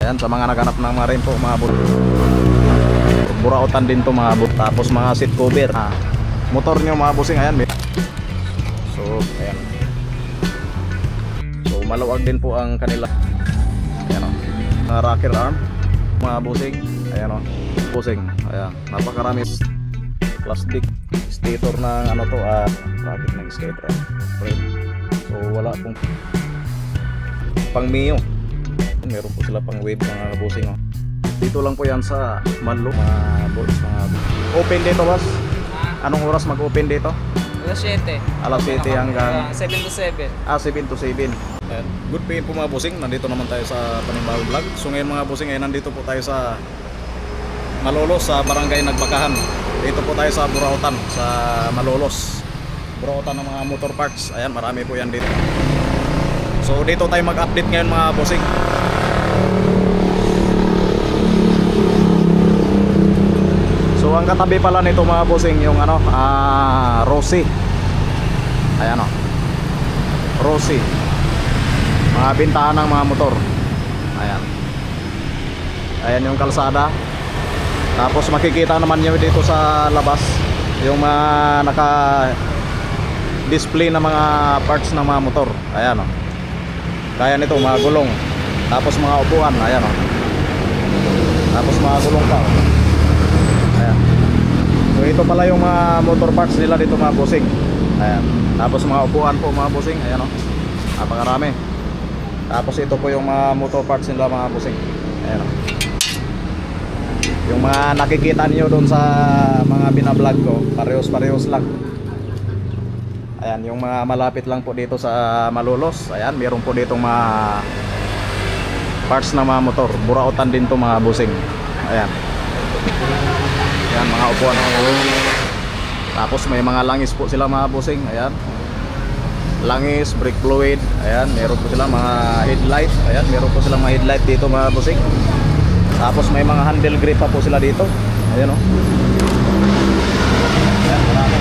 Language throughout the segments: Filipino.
Ayan, sa mga naghanap ng mga rim po, mga burautan din to mga boot. Tapos mga seat cover, motor nyo mga bossing. Ayan, so ayan, so maluwag din po ang kanila. Ayan o, mga rocker arm mga bossing. Ayan o, bossing. Ayan, napakarami plastic stator ng ano to, rocket ng skater. So wala pong pang Mio, meron po sila pang wave mga bossing. Dito lang po yan sa Manlo, mga boys, mga open dito boss. Anong oras mag-open dito? Alas 7. Alas 7 hanggang 7 to 7. 7 to 7. Good pay po mga bossing. Nandito naman tayo sa Panibagong Vlog. So ngayon mga bossing, ay nandito po tayo sa Malolos, sa Barangay Nagbakahan. Dito po tayo sa Burautan, sa Malolos. Burautan ng mga motor parts. Ayan, marami po yan dito. So dito tayo mag-update ngayon mga bossing. So ang katabi pala nito mga bossing, yung ano, Rossi. Ayan o, Rossi, mga bintahan ng mga motor. Ayan, ayan yung kalsada. Tapos makikita naman nyo dito sa labas yung mga naka display na mga parts ng mga motor. Ayan o, kaya nito mga gulong, tapos mga upuan. Ayan o, tapos mga gulong pa. Ayan, so ito pala yung mga motor parts nila dito mga bossing. Ayan, tapos mga upuan po mga bossing. Ayan o, napakarami. Tapos ito po yung mga motor parts nila mga bossing. Ayan o, yung mga nakikita niyo doon sa mga binablog ko, parehos lang. Ayan, yung mga malapit lang po dito sa Malolos. Ayan, meron po ditong mga parts ng mga motor. Burautan din to mga bossing. Ayan, ayan, mga upuan. Tapos may mga langis po sila mga bossing. Ayan, langis, brake fluid. Ayan, meron po sila mga headlight. Ayan, meron po sila mga headlight dito mga bossing. Tapos may mga handle grip pa po sila dito. Ayan o. Ayan, marami.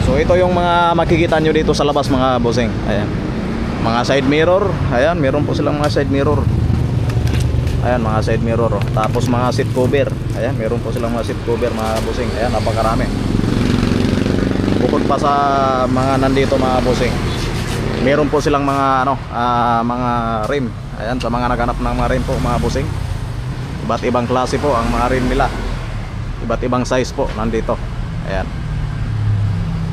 So ito yung mga makikita nyo dito sa labas mga bossing. Ayan, mga side mirror. Ayan, meron po silang mga side mirror. Ayan, mga side mirror o. Tapos mga seat cover. Ayan, meron po silang mga seat cover mga bossing. Ayan, napakarami. Bukod pa sa mga nandito mga bossing, meron po silang mga ano, mga rim. Ayan, sa mga naghanap ng mga rim po mga bossing. Iba't ibang klase po ang mga rim nila. Iba't ibang size po nandito. Ayan.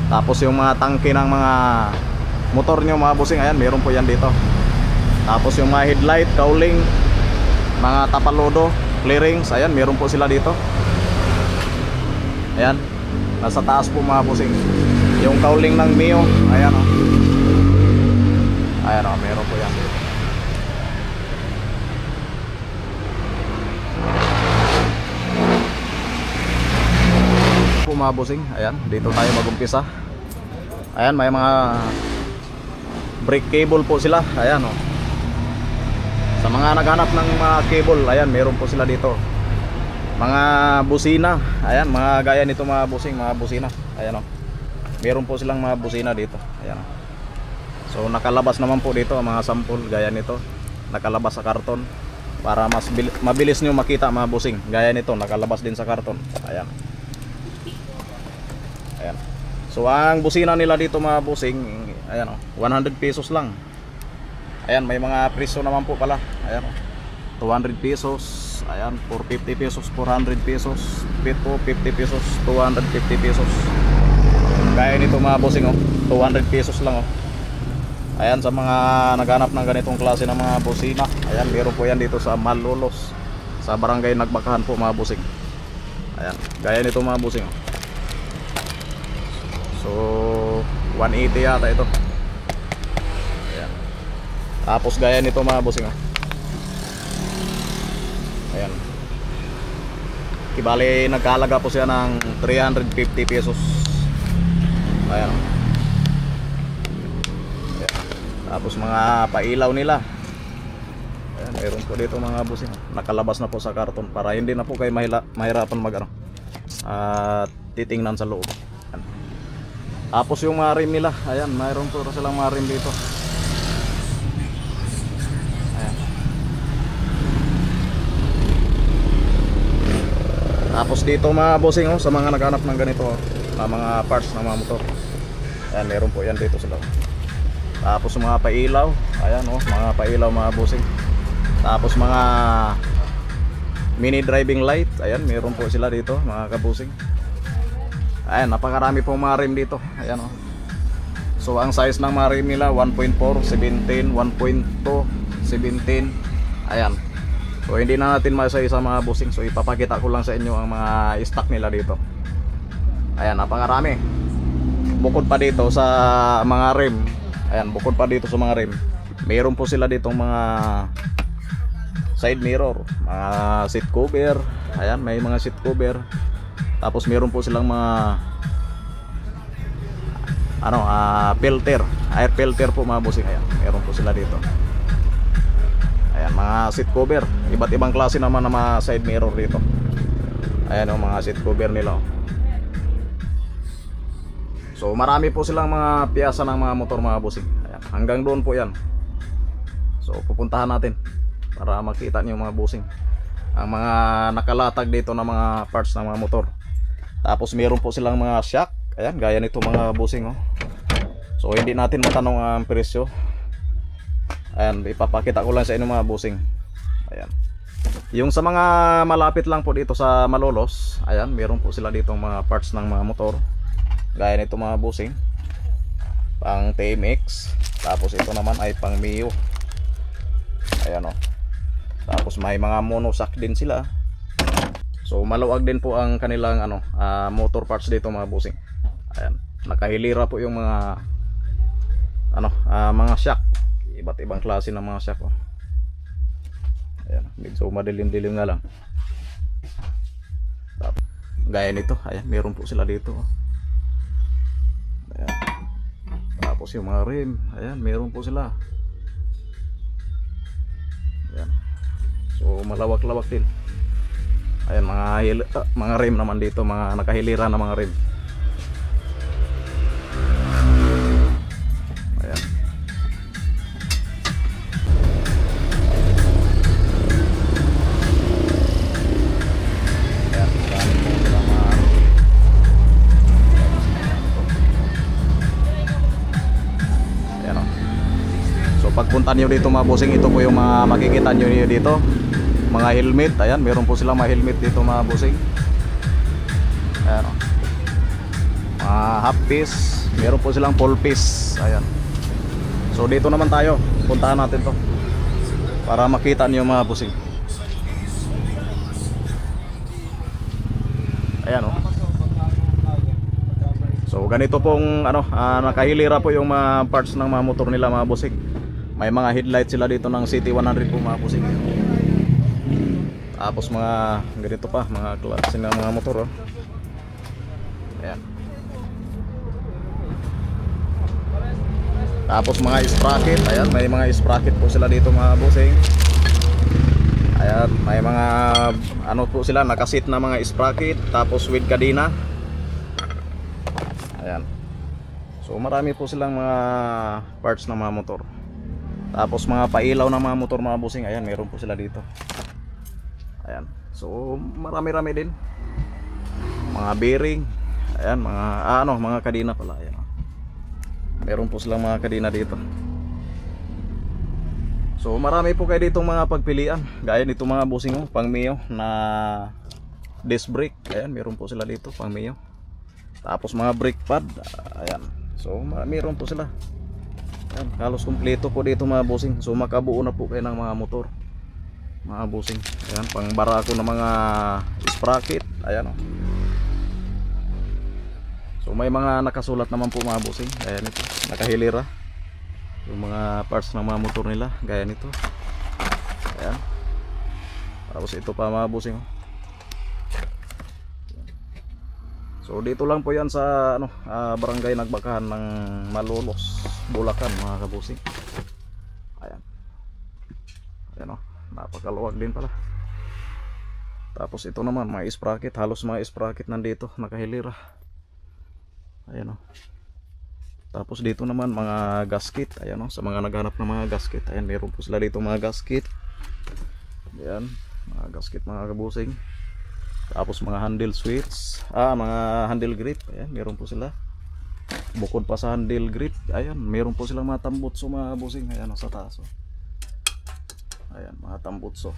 Tapos yung mga tangke ng mga motor nyo mga bossing, ayan, meron po yan dito. Tapos yung mga headlight, cowling, mga tapalodo, clearings, ayan, meron po sila dito. Ayan, nasa taas po mga bossing. Yung cowling ng Mio, ayan o. Ayan o, meron po yan dito. Mga bossing, ayan, dito tayo mag-umpisa. Ayan, may mga brake cable po sila. Ayan o, sa mga naghanap ng mga cable, ayan, meron po sila dito. Mga busina, ayan, mga gaya nito mga bossing, mga busina. Ayan o, meron po silang mga busina dito. Ayan o. So nakalabas naman po dito ang mga sample gaya nito, nakalabas sa karton para mas mabilis nyo makita mga bossing. Gaya nito, nakalabas din sa karton. Ayan. Ayan. So ang busina nila dito mga bossing, ayan o, 100 pesos lang. Ayan, may mga presyo naman po pala. Ayan o, 200 pesos. Ayan, 450 pesos, 400 pesos, 50 pesos, 250 pesos. Kaya nito mga bossing o, 200 pesos lang o. Ayan, sa mga naghanap ng ganitong klase ng mga busina, ayan, meron po yan dito sa Malolos, sa Barangay Nagbakahan po mga bossing. Ayan, gaya nito mga bossing o. So 180 yata ito. Ayan. Tapos gaya nito mga bossing o. Ayan, ibali nagkahalaga po siya ng 350 pesos. Ayan. Ayan. Tapos mga pailaw nila, ayan, meron po dito mga bossing. Nakalabas na po sa karton para hindi na po kayo mahirapan mag ano, titingnan sa loob. Ayan. Tapos yung mga rim nila, ayan, mayroon po silang mga rim dito. Ayan. Tapos dito mga bossing sa mga naghanap ng ganito mga parts ng mga motor. Ayan, meron po yan dito sila. Tapos mga pailaw, ayan mga pailaw mga bossing. Tapos mga mini driving light, ayan meron po sila dito mga kabusing. Ayan, napakarami pong mga rim dito. Ayan So ang size ng mga rim nila 1.4, 17, 1.2, 17. Ayan. So hindi na natin maisa-isa mga bossing. So ipapakita ko lang sa inyo ang mga stock nila dito. Ayan, napakarami. Bukod pa dito sa mga rim. Ayan, bukod pa dito sa mga rim, mayroon po sila ditong mga side mirror, mga seat cover. Ayan, may mga seat cover. Tapos mayroon po silang mga filter, air filter po mga bossing. Ayan, mayroon po sila dito. Ayan, mga seat cover, iba't ibang klase naman ng mga side mirror dito. Ayan mga seat cover nila. So marami po silang mga piyasa ng mga motor mga bossing. Ayan, hanggang doon po yan. So pupuntahan natin para makita niyo mga bossing ang mga nakalatag dito na mga parts ng mga motor. Tapos meron po silang mga shock. Ayan, gaya nito mga bossing So hindi natin matanong ang presyo. Ayan, ipapakita ko lang sa inyo mga bossing. Ayan. Yung sa mga malapit lang po dito sa Malolos, ayan, meron po sila dito mga parts ng mga motor. Gaya nito mga bossing, pang TMX. Tapos ito naman ay pang Mio. Ayan Tapos may mga monoshock din sila. So maluwag din po ang kanilang motor parts dito mga bossing. Ayan, nakahilira po yung mga mga shock. Iba't ibang klase ng mga shock Ayan, medyo madilim-dilim na lang. Tapos, gaya nito, ayan, meron po sila dito Ayan. Tapos yung mga rim, ayan, meron po sila. Ayan. So malawak-lawak din. Ayan, mga rim naman dito, mga nakahilira na mga rim. Ayan. Ayan, marami po sila mga So pagpunta nyo dito mga bossing, ito po yung mga makikita nyo dito, mga helmet. Ayan, meron po silang mga helmet dito mga bossing. Ayan mga half piece, meron po silang full piece. Ayan. So dito naman tayo, puntahan natin to para makita nyo mga bossing. Ayan So ganito pong nakahilira po yung mga parts ng mga motor nila mga bossing. May mga headlight sila dito ng City 100 po mga bossing. Tapos mga ganito pa, mga klase ng mga motor Ayan. Tapos mga sprocket, ayan, may mga sprocket po sila dito mga bossing. Ayan, may mga po sila, nakasit na mga sprocket. Tapos with kadena. Ayan. So marami po silang mga parts ng mga motor. Tapos mga pailaw ng mga motor mga bossing, ayan, meron po sila dito. Ayan. So marami-rami din. Mga bearing, ayan, mga kadena pala, ayan. Meron po silang mga kadena dito. So marami po kayo ditong mga pagpilian. Gaya nito mga bossing pang Mio na disc brake. Ayan, meron po sila dito pang Mio. Tapos mga brake pad, ayan. So meron po sila. Ayan, halos kumpleto po dito mga bossing. So makabuo na po kayo ng mga motor mga bossing. Ayan, pang barako ng mga sprocket. Ayan So may mga nakasulat naman po mga bossing. Ayan ito, nakahilira yung mga parts ng mga motor nila. Gaya nito. Ayan. Tapos ito pa mga bossing So dito lang po yan sa barangay Nagbakahan ng Malolos, Bulacan mga kabusing. Ayan. Ayan napakaluwag din pala. Tapos ito naman mga sprocket, halos mga sprocket nandito nakahilira. Ayan Tapos dito naman mga gasket. Ayan sa mga naghanap ng mga gasket. Ayan, meron po sila dito mga gasket. Ayan, mga gasket mga kabusing. Tapos mga handle switch, mga handle grip, ayan, meron po sila. Bukod pa sa handle grip, ayan, meron po silang mga tambutso mga bossing, ayan sa taas. Ayan, mga tambutso.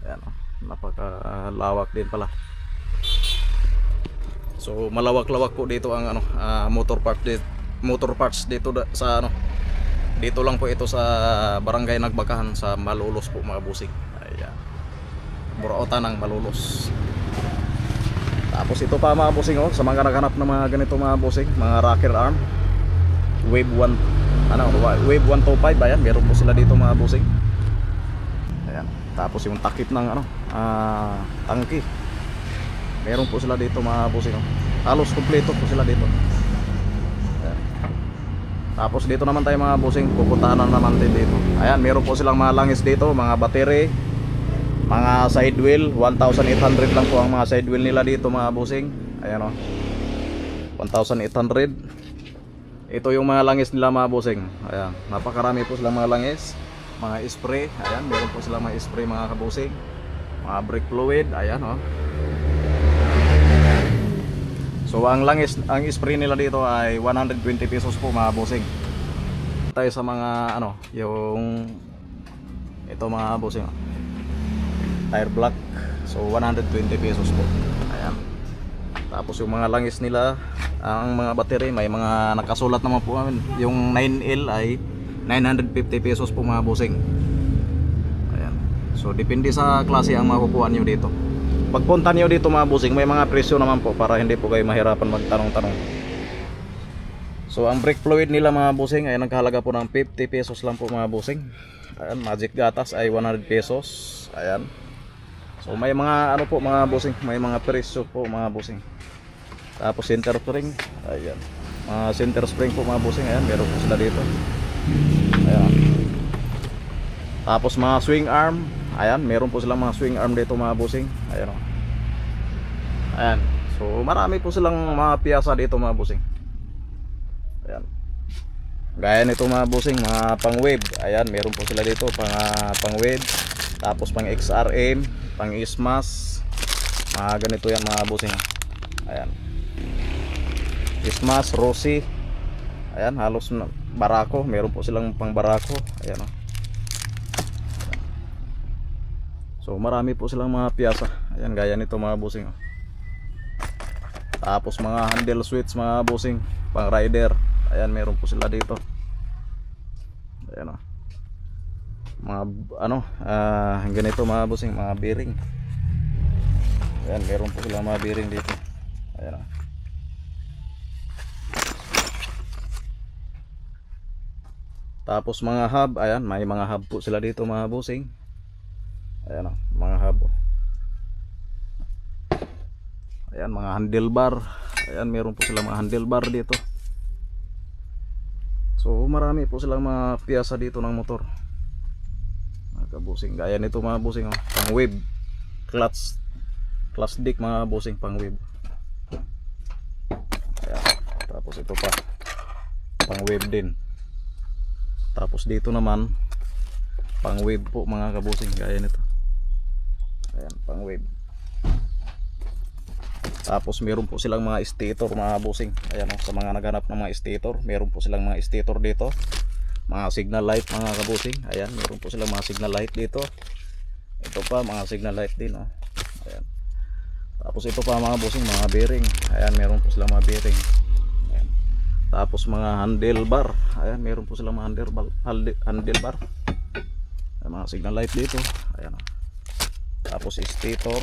Ayan, napakalawak din pala. So malawak-lawak po dito ang motor parts dito sa dito lang po ito sa Barangay Nagbakahan sa Malolos po mga bossing. Ayan. Burautan ng Malolos. Tapos ito pa mga bossing sa mga naghanap ng mga ganito mga bossing, mga rocker arm. Wave 1 Wave 125, ayan, meron po sila dito mga bossing. Ayan. Tapos yung takip ng tangki. Meron po sila dito mga bossing. Halos kompleto po sila dito. Ayan. Tapos dito naman tayo mga bossing, pupuntahan na naman din dito. Ayan, meron po silang mga langis dito, mga battery, mga side wheel. 1,800 lang po ang mga side wheel nila dito mga bossing. Ayan 1,800. Ito yung mga langis nila mga bossing. Ayan, napakarami po silang mga langis. Mga spray, ayan, meron po silang mga spray mga kabusing. Mga brake fluid, ayan So ang langis, ang spray nila dito ay 120 pesos po mga bossing. Tayo sa mga yung ito mga bossing. Tire block. So 120 pesos po. Ayan. Tapos yung mga langis nila, ang mga battery, may mga nakasulat naman po namin. Yung 9L ay 950 pesos po mga bossing. Ayan. So depende sa klase ang makukuha nyo dito. Pagpunta nyo dito mga bossing, may mga presyo naman po para hindi po kayo mahirapan magtanong-tanong. So ang brake fluid nila mga bossing ay nagkahalaga po ng 50 pesos lang po mga bossing. Ayan, magic gatas ay 100 pesos. Ayan. So may mga po mga bossing, may mga presyo po mga bossing. Tapos center spring, ayan. Mga center spring po mga bossing, ayan, meron po sila dito. Ayan. Tapos mga swing arm, ayan, meron po silang mga swing arm dito mga bossing. Ayan Ayan. So marami po silang mga piyasa dito mga bossing. Ayan. Gaya nito mga bossing, mga pang wave. Ayan, meron po sila dito pang wave. Tapos pang XRM, pang Ismas. Mga ganito yan mga bossing. Ayan. Ismas, Rossi. Ayan, halos barako, meron po silang pang barako. Ayan So marami po silang mga piyasa. Ayan, gaya nito mga bossing. Tapos mga handle switch mga bossing, pang rider. Ayan, meron po sila dito. Ayan mga ganito mga bossing, mga bearing. Ayan, meron po sila mga bearing dito. Ayan Tapos mga hub, ayan, may mga hub po sila dito mga bossing. Ayan mga hub. Ayan, mga handlebar. Ayan, meron po sila mga handlebar dito. So marami po silang mga piyasa dito ng motor. Mga kabusing, gaya nito mga bossing pang wave, clutch dick mga bossing, pang wave. Ayan. Tapos ito pa pang wave din. Tapos dito naman pang wave po mga kabusing, gaya nito. Ayan, pang wave. Tapos meron po silang mga stator mga bossing. Ayan sa mga naghanap ng mga stator, meron po silang mga stator dito. Mga signal light mga kabusing. Ayan, meron po silang mga signal light dito. Ito pa mga signal light din Ayan. Tapos ito pa mga bossing, mga bearing. Ayan, meron po silang mga bearing. Ayan. Tapos mga handlebar. Ayan, meron po silang mga handlebar. Ayan, mga signal light dito. Ayan Tapos stator.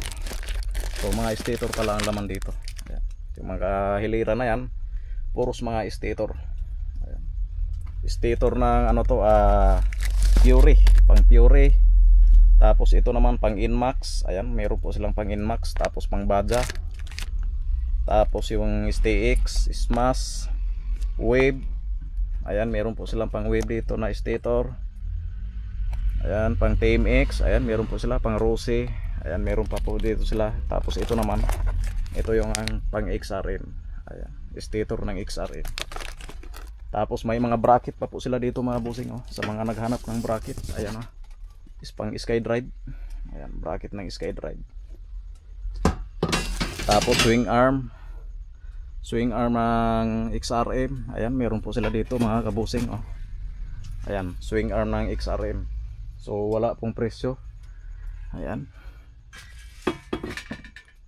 So mga stator pala ang laman dito. Ayan. Yung mga hilira na yan, puros mga stator. Ayan. Stator ng Fury, pang Fury. Tapos ito naman pang Inmax. Ayan, meron po silang pang Inmax. Tapos pang Baja. Tapos yung STX, Smash, Wave. Ayan, meron po silang pang Wave dito na stator. Ayan, pang TMX. Ayan, meron po sila pang Rossi. Ayan, meron pa po dito sila. Tapos ito naman, ito yung pang XRM. Ayan, stator ng XRM. Tapos may mga bracket pa po sila dito mga bossing sa mga naghanap ng bracket. Ayan is pang SkyDrive. Ayan, bracket ng SkyDrive. Tapos swing arm ng XRM. Ayan, meron po sila dito mga kabusing, oh. Ayan, swing arm ng XRM. So wala pong presyo. Ayan.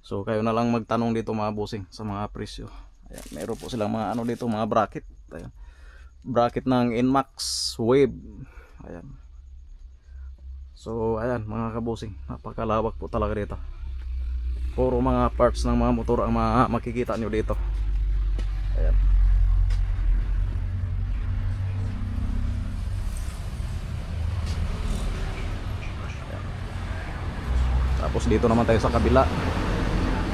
So kayo na lang magtanong dito mga busing sa mga presyo. Ayan, meron po silang mga ano dito, mga bracket. Ayan. Bracket ng Inmax Wave. Ayan. So ayan mga kabusing, napakalawak po talaga dito. Puro mga parts ng mga motor ang makikita nyo dito. Ayan. Tapos dito naman tayo sa kabila.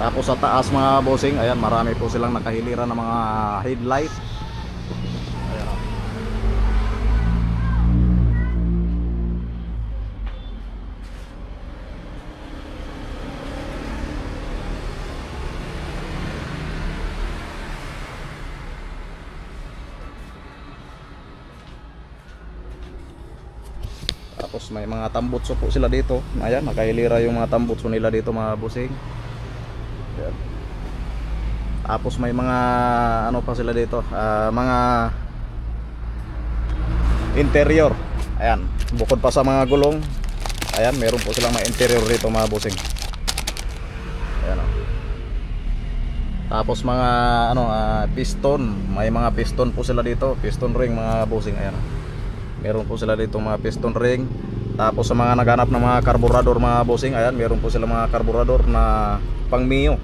Tapos sa taas mga bossing, ayan, marami po silang nakahiliran ng mga headlight. Ayan, oh. Tapos may mga tambutso po sila dito. Ayan, nakahilira yung mga tambutso nila dito mga bossing. Ayan. Tapos may mga ano pa sila dito, mga interior. Ayan, bukod pa sa mga gulong, ayan, meron po silang mga interior dito mga bossing. Ayan, oh. Tapos mga ano, piston, may mga piston po sila dito, piston ring mga bossing. Ayan, oh. Meron po sila dito mga piston ring. Tapos sa mga naghanap ng mga karburador mga bossing, ayan, meron po sila mga karburador na pang Mio.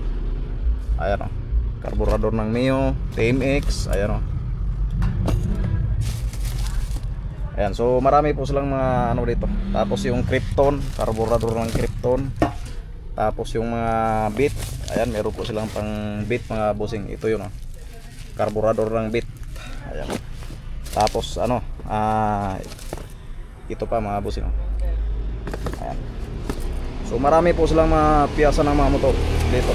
Ayan, oh. Karburador ng Mio, TMX. Ayan, oh. Ayan, so marami po silang mga ano dito. Tapos yung Krypton, karburador ng Krypton. Tapos yung mga bit, ayan, meron po silang pang bit mga bossing. Ito yun, oh. Karburador ng bit. Ayan. Tapos ano, ito pa mga bossing, oh. Ayan. So marami po silang mga piyasa ng mga motor dito.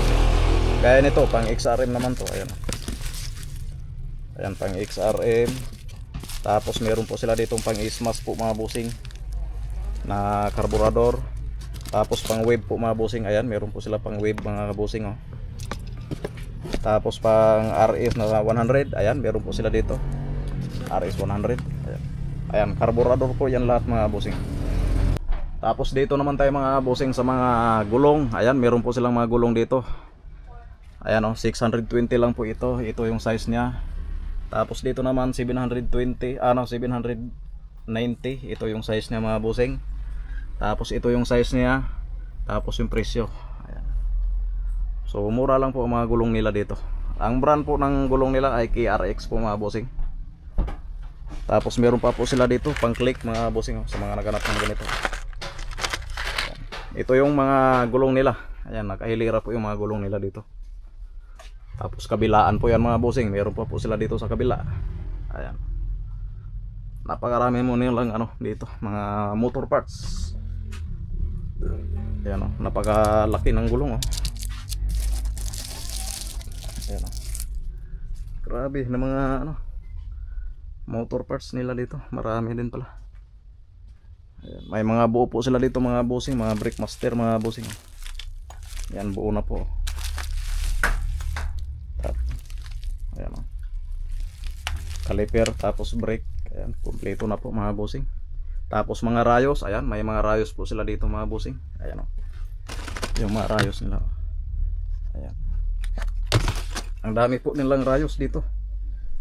Gaya nito, pang XRM naman to. Ayan. Ayan, pang XRM. Tapos meron po sila dito pang Ismas po mga bossing na karburador. Tapos pang wave po mga bossing. Ayan, meron po sila pang wave mga bossing, oh. Tapos pang RS na 100. Ayan, meron po sila dito RS 100. Ayan. Ayan, karburador po yan lahat mga bossing. Tapos dito naman tayo mga bossing sa mga gulong. Ayan, meron po silang mga gulong dito. Ayan, oh, 620 lang po ito. Ito yung size niya. Tapos dito naman 720, 790. Ito yung size niya mga bossing. Tapos ito yung size niya. Tapos yung presyo. Ayan. So mura lang po ang mga gulong nila dito. Ang brand po ng gulong nila ay KRX po mga bossing. Tapos meron pa po sila dito pang click mga bossing, oh, sa mga naghanap ng ganito. Ayan. Ito yung mga gulong nila. Ayan, nakahilira po yung mga gulong nila dito. Tapos kabilaan po yan mga bossing, meron pa po sila dito sa kabila. Ayan. Napakarami mo nilang ano dito, mga motor parts. Ayan, oh, napakalaki ng gulong, oh. Ayan, oh. Grabe na mga ano, motor parts nila dito, marami din pala. Ayan, may mga buo po sila dito mga bossing, mga brake master mga bossing. Ayan, buo na po. Ayan, oh. Caliper, tapos brake. Ayan, kompleto na po mga bossing. Tapos mga rayos, ayan, may mga rayos po sila dito mga bossing. Ayan, oh. Yung mga rayos nila, oh. Ayan. Ang dami po nilang rayos dito.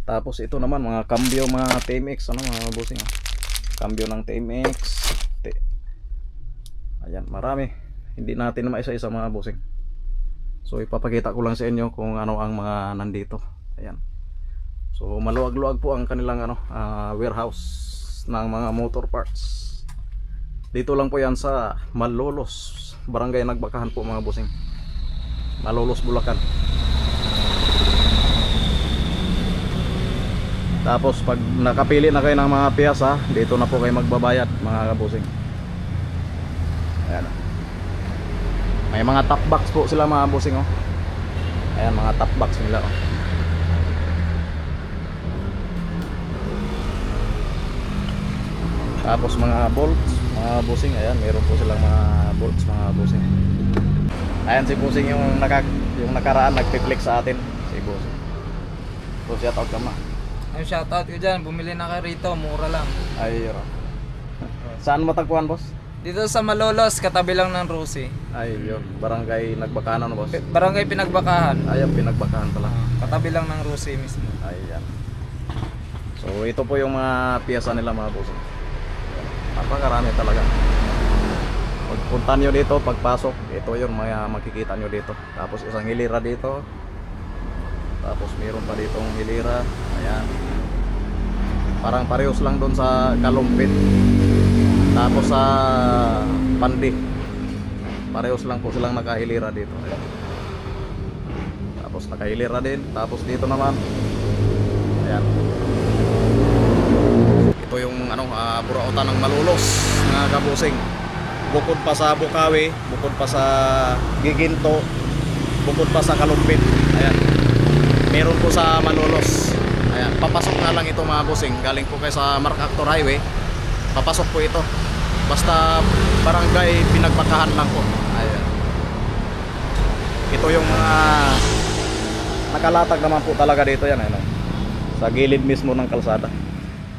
Tapos ito naman mga cambio, mga TMX, ano mga bossing, oh. Cambio ng TMX. Ayan, marami. Hindi natin na maisa-isa mga bossing. So ipapakita ko lang sa inyo kung ano ang mga nandito. Ayan. So maluwag-luwag po ang kanilang ano, warehouse ng mga motor parts. Dito lang po yan sa Malolos, Barangay Nagbakahan po mga bossing. Malolos, Bulacan. Tapos pag nakapili na kayo ng mga piyasa, dito na po kayo magbabayad mga bossing. Ayan. May mga top box po sila mga bossing, oh. Ayan, mga top box nila, oh. Tapos mga bolts mga bossing. Ayan, meron po silang mga bolts mga bossing. Ayan si bossing yung Yung nakaraan nagpi-flex sa atin si boss. So shout out ka ma. Yung shoutout ko dyan, bumili na kayo rito, mura lang. Ay, yun. Saan matagpuan boss? Dito sa Malolos, katabi lang ng Rosie. Ay, yun. Barangay Nagbakahan boss. Barangay Pinagbakahan. Ayan, Pinagbakahan pala. Katabi lang ng Rosie mismo. Ayan. So ito po yung mga piyesa nila mga boss. Napakarami talaga. Pagpunta nyo dito, pagpasok, ito yung mga makikita nyo dito. Tapos isang hilira dito. Tapos mayroon pa ditong hilira. Ayan. Parang parehos lang doon sa Kalumpit. Tapos sa Pandi. Parehos lang po silang nakahilira dito. Ayan. Tapos nakahilira din. Tapos dito naman. Ayan. Ito yung burautan ng Malolos mga kabusing. Bukod pa sa Bukawi, bukod pa sa Giginto, bukod pa sa Kalumpit. Ayan. Meron po sa Malolos. Ayan, papasok na lang ito mga busing. Galing po kayo sa MacArthur Highway. Papasok po ito. Basta barangay Pinagbakahan lang po. Ayan. Ito yung mga nakalatag naman po talaga dito yan. Ayan, sa gilid mismo ng kalsada.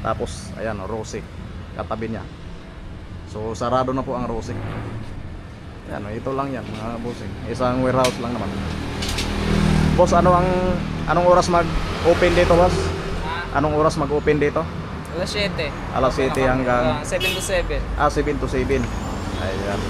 Tapos, ayan, Rosie. Katabi niya. So, sarado na po ang Rosie. Ayan, ito lang yan mga busing. Isang warehouse lang naman. Boss, anong oras mag-open dito, boss? Anong oras mag-open dito? Alas 7. Alas 7 hanggang 7 to 7. 7 to 7. Ayan.